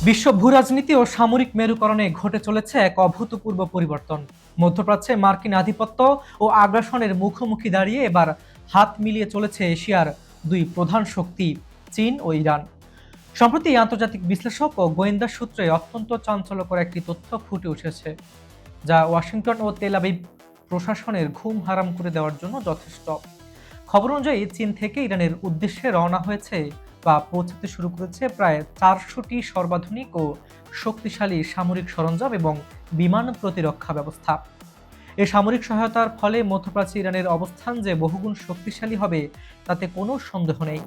বিশ্ব ভূরাজনীতি ও সামরিক মেরুকরণে ঘটে চলেছে এক অভূতপূর্ব পরিবর্তন। মধ্যপ্রাচ্যে মার্কিন আধিপত্য ও আগ্রাসনের মুখোমুখি দাঁড়িয়ে এবার হাত মিলিয়ে চলেছে এশিয়ার দুই প্রধান শক্তি, চীন ও ইরান। সম্প্রতি আন্তর্জাতিক বিশ্লেষক ও গোয়েন্দা সূত্রে অত্যন্ত চাঞ্চল্যকর একটি তথ্য ফুটে উঠেছে, যা ওয়াশিংটন ও তেল আবিব প্রশাসনের ঘুম হারাম করে দেওয়ার জন্য যথেষ্ট। খবর অনুযায়ী চীন থেকে ইরানের উদ্দেশ্যে রওনা হয়েছে বা পৌঁছাতে শুরু করেছে প্রায় 400টি সর্বাধুনিক ও শক্তিশালী সামরিক সরঞ্জাম এবং বিমান প্রতিরক্ষা ব্যবস্থা। এই সামরিক সহায়তার ফলে মধ্যপ্রাচ্যে ইরানের অবস্থান যে বহুগুণ শক্তিশালী হবে তাতে কোনো সন্দেহ নেই।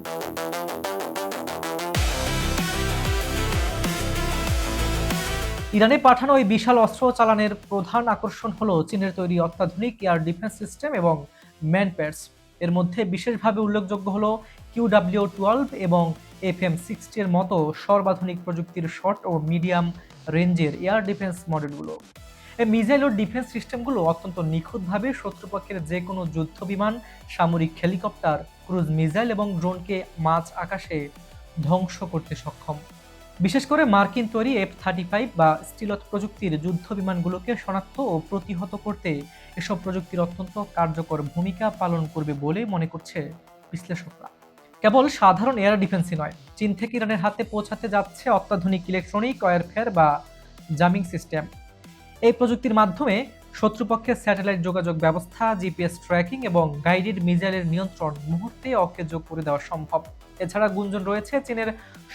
ইরানে পাঠানো এই বিশাল অস্ত্র চালানের প্রধান আকর্ষণ হলো চীনের তৈরি অত্যাধুনিক এয়ার ডিফেন্স সিস্টেম এবং ম্যানপ্যাডস। এর মধ্যে বিশেষভাবে উল্লেখযোগ্য হলো QW-12 এবং FM-60 এর মতো সর্বাধুনিক প্রযুক্তির শর্ট ও মিডিয়াম রেঞ্জের এয়ার ডিফেন্স মডেলগুলো। এই মিসাইল ও ডিফেন্স সিস্টেমগুলো অত্যন্ত নিখুঁতভাবে শত্রুপক্ষের যে কোনো যুদ্ধ বিমান, সামরিক হেলিকপ্টার, ক্রুজ মিসাইল এবং ড্রোনকে মাঝ আকাশে ধ্বংস করতে সক্ষম। বিশেষ করে মার্কিন তৈরি F-35 বা স্টিলথ প্রযুক্তির যুদ্ধ বিমানগুলোকে শনাক্ত ও প্রতিহত করতে এসব প্রযুক্তির অত্যন্ত কার্যকর ভূমিকা পালন করবে বলে মনে করছে বিশ্লেষকরা। কেবল সাধারণ এয়ার ডিফেন্সই নয়, চীন থেকে ইরানের হাতে পৌঁছাতে যাচ্ছে অত্যাধুনিক ইলেকট্রনিক ওয়ারফেয়ার বা জামিং সিস্টেম। এই প্রযুক্তির মাধ্যমে শত্রুপক্ষের স্যাটেলাইট যোগাযোগ ব্যবস্থা, জিপিএস ট্র্যাকিং এবং গাইডেড মিসাইলের নিয়ন্ত্রণ মুহূর্তে অকেজো করে দেওয়া সম্ভব। এছাড়া গুঞ্জন রয়েছে চীনের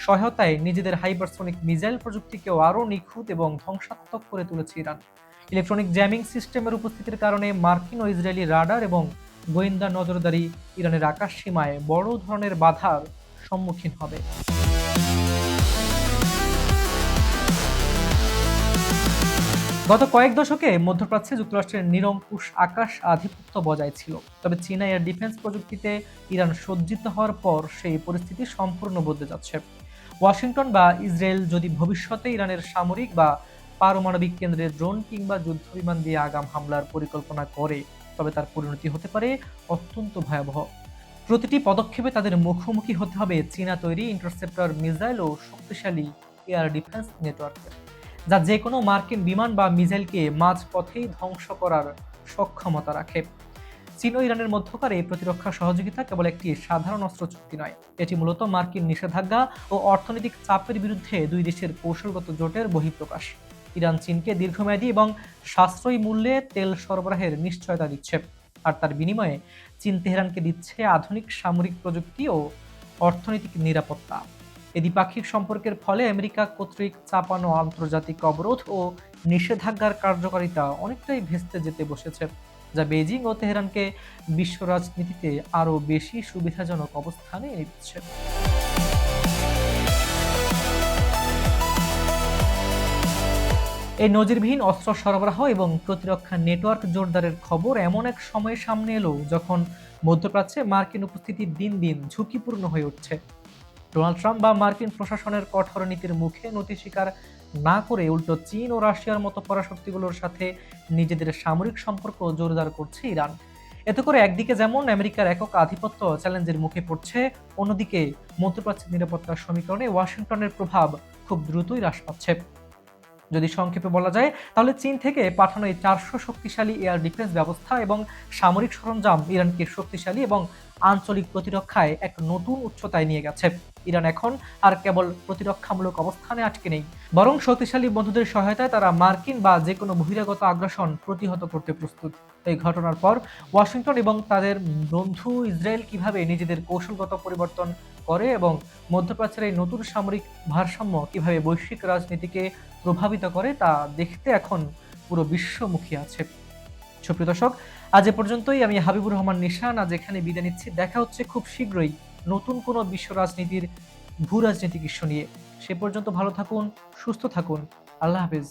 সহায়তায় নিজেদের হাইপারসোনিক মিসাইল প্রযুক্তিকেও আরও নিখুঁত এবং ধ্বংসাত্মক করে তুলেছে ইরান। ইলেকট্রনিক জ্যামিং সিস্টেমের উপস্থিতির কারণে মার্কিন ও ইসরায়েলি রাডার এবং গোয়েন্দা নজরদারি ইরানের আকাশ সীমায় বড় ধরনের বাধার সম্মুখীন হবে। গত কয়েক দশকে মধ্যপ্রাচ্যে যুক্তরাষ্ট্রের নিরঙ্কুশ আকাশ আধিপত্য বজায় ছিল। তবে চীনা এয়ার ডিফেন্স প্রযুক্তিতে ইরান সজ্জিত হওয়ার পর সেই পরিস্থিতি সম্পূর্ণ বদলে যাচ্ছে। ওয়াশিংটন বা ইসরায়েল যদি ভবিষ্যতে ইরানের সামরিক বা পারমাণবিক কেন্দ্রে ড্রোন কিংবা যুদ্ধবিমান দিয়ে আগাম হামলার পরিকল্পনা করে, তবে তার পরিণতি হতে পারে অত্যন্ত ভয়াবহ। প্রতিটি পদক্ষেপে তাদের মুখোমুখি হতে হবে চীনা তৈরি ইন্টারসেপ্টর মিসাইল ও শক্তিশালী এয়ার ডিফেন্স নেটওয়ার্কের, যা যে কোনো মার্কিন বিমান বা মিসাইলকে মাঝপথেই ধ্বংস করার সক্ষমতা রাখে। চীন ও ইরানের মধ্যকার এই প্রতিরক্ষা সহযোগিতা কেবল একটি সাধারণ অস্ত্র চুক্তি নয়, এটি মূলত মার্কিন নিষেধাজ্ঞা ও অর্থনৈতিক চাপের বিরুদ্ধে দুই দেশের কৌশলগত জোটের বহিঃপ্রকাশ। ইরান চীনকে দীর্ঘমেয়াদী এবং সাশ্রয়ী মূল্যে তেল সরবরাহের নিশ্চয়তা দিচ্ছে, আর তার বিনিময়ে চীন তেহরানকে দিচ্ছে আধুনিক সামরিক প্রযুক্তি ও অর্থনৈতিক নিরাপত্তা। এই দ্বিপাক্ষিক সম্পর্কের ফলে আমেরিকা কর্তৃক চাপানো আন্তর্জাতিক অবরোধ ও নিষেধাজ্ঞার কার্যকারিতা অনেকটাই ভেস্তে যেতে বসেছে, যা বেজিং ও তেহরানকে বিশ্ব রাজনীতিতে আরও বেশি সুবিধাজনক অবস্থানে এনে দিচ্ছে। এই নজিরবিহীন অস্ত্র সরবরাহ এবং প্রতিরক্ষা নেটওয়ার্ক জোরদারের খবর এমন এক সময়ে সামনে এলো যখন মধ্যপ্রাচ্যে মার্কিন উপস্থিতি দিন দিন ঝুঁকিপূর্ণ হয়ে উঠছে। ডোনাল্ড ট্রাম্প বা মার্কিন প্রশাসনের কঠোর নীতির মুখে নতি স্বীকার না করে উল্টো চীন ও রাশিয়ার মতো পরাশক্তিগুলোর সাথে নিজেদের সামরিক সম্পর্ক জোরদার করছে ইরান। এতে করে একদিকে যেমন আমেরিকার একক আধিপত্য চ্যালেঞ্জের মুখে পড়ছে, অন্যদিকে মধ্যপ্রাচ্যের নিরাপত্তার সমীকরণে ওয়াশিংটনের প্রভাব খুব দ্রুতই হ্রাস পাচ্ছে। যদি সংক্ষেপে বলা যায়, তাহলে চীন থেকে পাঠানো এই 400 শক্তিশালী এয়ার ডিফেন্স ব্যবস্থা এবং সামরিক সরঞ্জাম ইরানকে শক্তিশালী এবং আঞ্চলিক প্রতিরক্ষায় এক নতুন উচ্চতায় নিয়ে গেছে। ইরান এখন আর কেবল প্রতিরক্ষামূলক অবস্থানে আটকে নেই, বরং শক্তিশালী বন্ধুদের সহায়তায় তারা মার্কিন বা যে কোনো বহিরাগত আগ্রাসন প্রতিহত করতে প্রস্তুত। এই ঘটনার পর ওয়াশিংটন এবং তাদের বন্ধু ইসরায়েল কিভাবে নিজেদের কৌশলগত পরিবর্তন করে এবং মধ্যপ্রাচ্যের এই নতুন সামরিক ভারসাম্য কিভাবে বৈশ্বিক রাজনীতিকে প্রভাবিত করে তা দেখতে এখন পুরো বিশ্ব মুখিয়ে আছে। সুপ্রিয় দর্শক, আজ এ পর্যন্তই। আমি হাবিবুর রহমান নিশান আজ এখানে বিদায় নিচ্ছি। দেখা হচ্ছে খুব শীঘ্রই নতুন কোনো বিশ্ব রাজনীতির ভূ রাজনৈতিক ইস্যু নিয়ে। সে পর্যন্ত ভালো থাকুন, সুস্থ থাকুন। আল্লাহ হাফেজ।